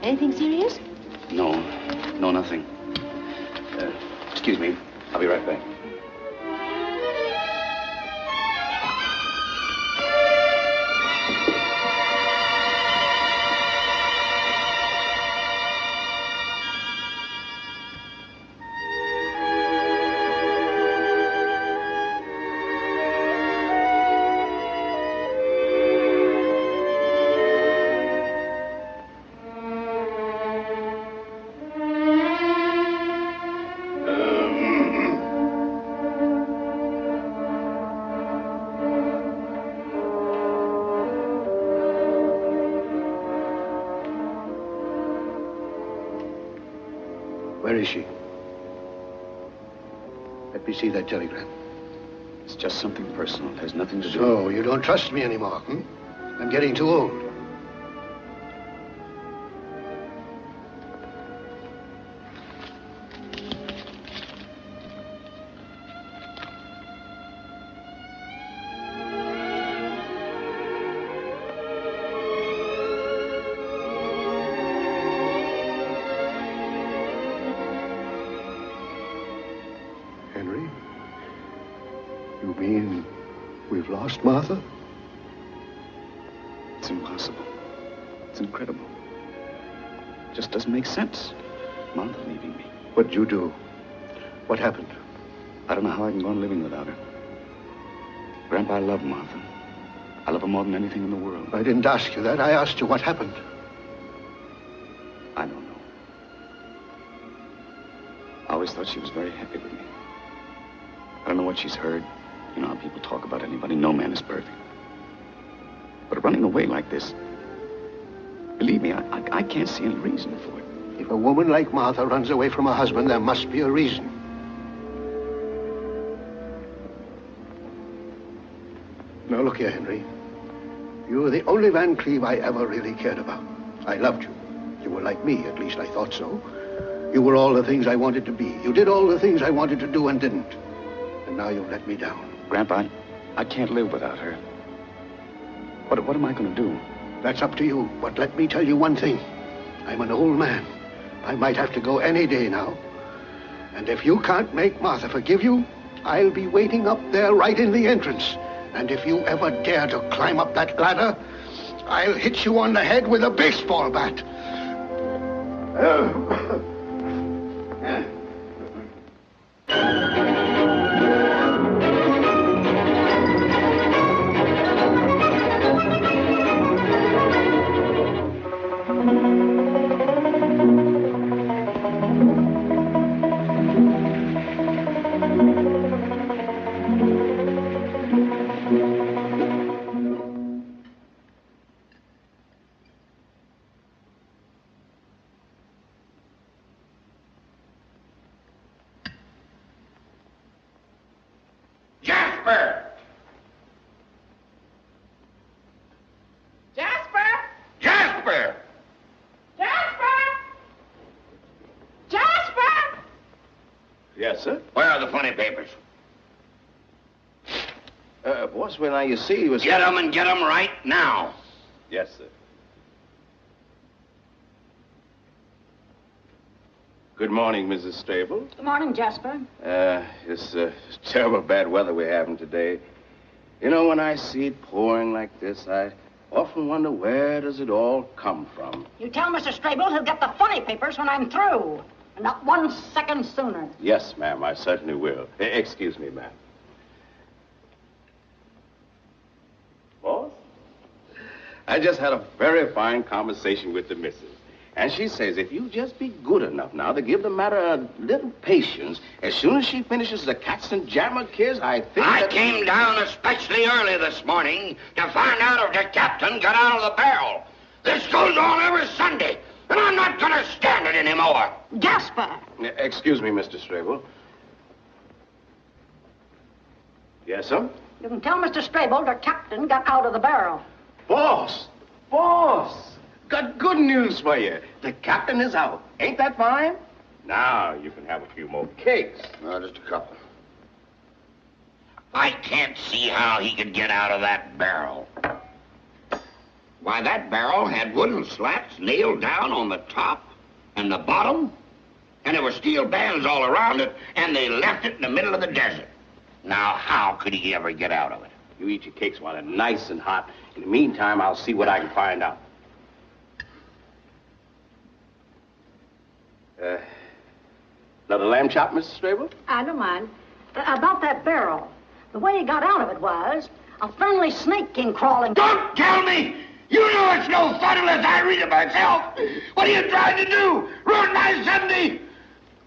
Anything serious? No, nothing. Excuse me. I'll be right back. Where is she? Let me see that telegram. It's just something personal. It has nothing to do... So, you don't trust me anymore, hmm? I'm getting too old. Henry? You mean we've lost Martha? It's impossible. It's incredible. It just doesn't make sense. Martha leaving me. What'd you do? What happened? I don't know how I can go on living without her. Grandpa, I love Martha. I love her more than anything in the world. I didn't ask you that. I asked you what happened. I don't know. I always thought she was very happy with me. I don't know what she's heard. You know how people talk about anybody. No man is perfect. But running away like this, believe me, I can't see any reason for it. If a woman like Martha runs away from her husband, there must be a reason. Now, look here, Henry. You were the only Van Cleve I ever really cared about. I loved you. You were like me, at least I thought so. You were all the things I wanted to be. You did all the things I wanted to do and didn't. And now you've let me down. Grandpa, I can't live without her. What am I going to do? That's up to you. But let me tell you one thing. I'm an old man. I might have to go any day now. And if you can't make Martha forgive you, I'll be waiting up there right in the entrance. And if you ever dare to climb up that ladder, I'll hit you on the head with a baseball bat. Jasper! Jasper! Jasper! Jasper! Jasper! Yes, sir? Where are the funny papers? Boss, when you see he was... Get them and get them right now. Yes, sir. Good morning, Mrs. Stable. Good morning, Jasper. This terrible bad weather we're having today. You know, when I see it pouring like this, I often wonder where does it all come from. You tell Mr. Strable he'll get the funny papers when I'm through. And not 1 second sooner. Yes, ma'am, I certainly will. Excuse me, ma'am. Boss? I just had a very fine conversation with the missus. And she says if you just be good enough now to give the matter a little patience, as soon as she finishes the cats and jammer kids, I think I came down especially early this morning to find out if the captain got out of the barrel. This goes on every Sunday, and I'm not going to stand it anymore. Jasper! Excuse me, Mr. Strable. Yes, sir? You can tell Mr. Strable the captain got out of the barrel. Boss! Boss! Got good news for you. The captain is out. Ain't that fine? Now you can have a few more cakes. No, just a couple. I can't see how he could get out of that barrel. Why, that barrel had wooden slats nailed down on the top and the bottom, and there were steel bands all around it, and they left it in the middle of the desert. Now, how could he ever get out of it? You eat your cakes while they're nice and hot. In the meantime, I'll see what I can find out. Another lamb chop, Mrs. Strable? I don't mind. About that barrel. The way he got out of it was a friendly snake came crawling. Don't tell me! You know it's no fun unless I read it myself. What are you trying to do? Ruin my Sunday?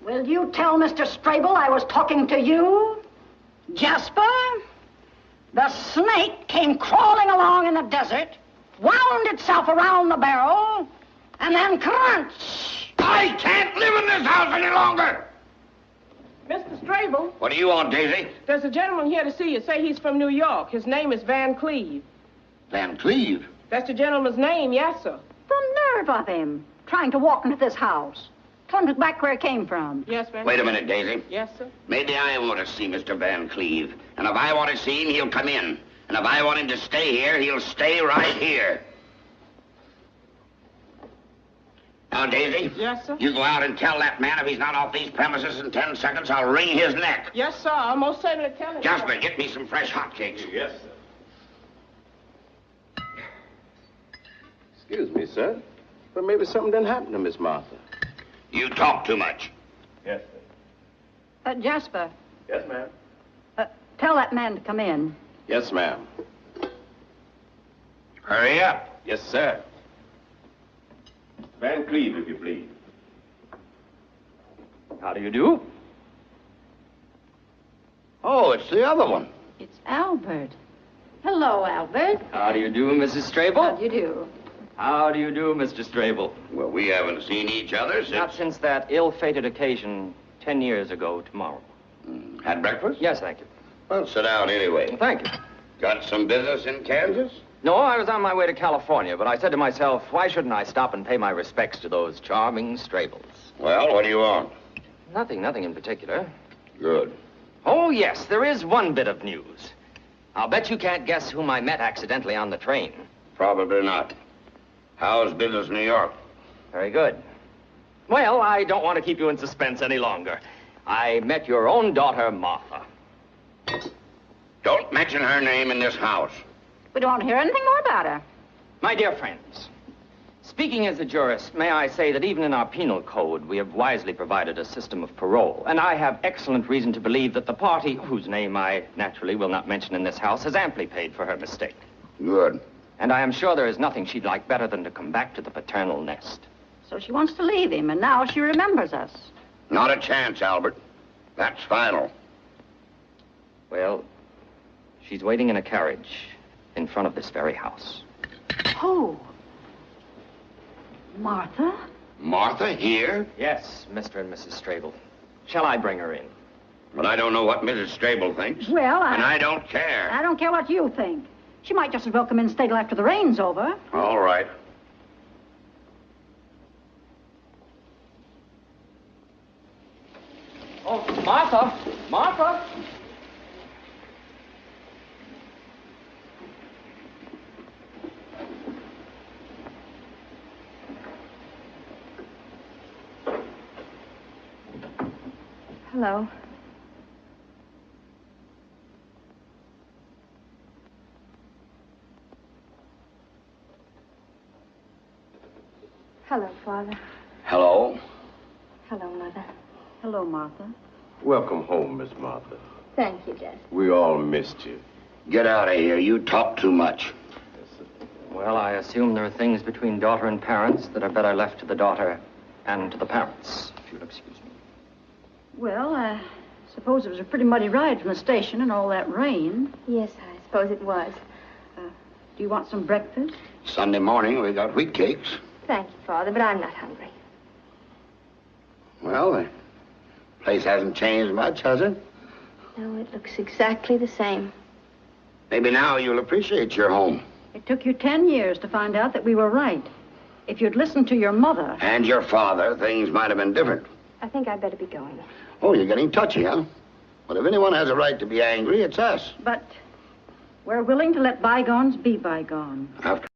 Will you tell Mr. Strable I was talking to you? Jasper? The snake came crawling along in the desert, wound itself around the barrel, and then crunch! I can't live in this house any longer! Mr. Strable, What do you want, Daisy? there's a gentleman here to see you. Say he's from New York. His name is Van Cleve. Van Cleve? That's the gentleman's name, yes, sir. The nerve of him, trying to walk into this house. Tell him to go back where he came from. Yes, Van? Wait a minute, Daisy. Yes, sir. Maybe I want to see Mr. Van Cleve. And if I want to see him, he'll come in. And if I want him to stay here, he'll stay right here. Now, Daisy. Yes, sir. You go out and tell that man if he's not off these premises in 10 seconds, I'll wring his neck. Yes, sir. I'll most certainly tell him. Jasper, get me some fresh hotcakes. Yes, sir. Excuse me, sir, but maybe something done happened to Miss Martha. You talk too much. Yes, sir. Jasper, Yes, ma'am. tell that man to come in. Yes, ma'am. Hurry up. Yes, sir. Van Cleve, if you please. How do you do? Oh, it's the other one. It's Albert. Hello, Albert. How do you do, Mrs. Strable? How do you do? How do you do, Mr. Strable? Well, we haven't seen each other Not since... since that ill-fated occasion 10 years ago tomorrow. Had breakfast? Yes, thank you. Well, sit down anyway. Thank you. Got some business in Kansas? No, I was on my way to California, but I said to myself, why shouldn't I stop and pay my respects to those charming Strables? Well, what do you want? Nothing in particular. Good. Oh, yes, there is one bit of news. I'll bet you can't guess whom I met accidentally on the train. Probably not. How's business in New York? Very good. Well, I don't want to keep you in suspense any longer. I met your own daughter, Martha. Don't mention her name in this house. We don't want to hear anything more about her. My dear friends, speaking as a jurist, may I say that even in our penal code, we have wisely provided a system of parole. And I have excellent reason to believe that the party, whose name I naturally will not mention in this house, has amply paid for her mistake. Good. And I am sure there is nothing she'd like better than to come back to the paternal nest. So she wants to leave him, and now she remembers us. Not a chance, Albert. That's final. Well, she's waiting in a carriage in front of this very house. Oh. Martha? Martha here? Yes, Mr. and Mrs. Strable. Shall I bring her in? But I don't know what Mrs. Strable thinks. Well, And I don't care. I don't care what you think. She might just as well come in and stay till after the rain's over. All right. Oh, Martha! Martha! Hello. Hello, Father. Hello. Hello, Mother. Hello, Martha. Welcome home, Miss Martha. Thank you, Jess. We all missed you. Get out of here. You talk too much. Well, I assume there are things between daughter and parents that are better left to the daughter and to the parents, if you'll excuse me. Well, I suppose it was a pretty muddy ride from the station and all that rain. Yes, I suppose it was. Do you want some breakfast? Sunday morning, we got wheat cakes. Thank you, Father, but I'm not hungry. Well, the place hasn't changed much, has it? No, it looks exactly the same. Maybe now you'll appreciate your home. It took you 10 years to find out that we were right. If you'd listened to your mother... And your father, things might have been different. I think I'd better be going. Oh, you're getting touchy, huh? But if anyone has a right to be angry, it's us. But we're willing to let bygones be bygone. After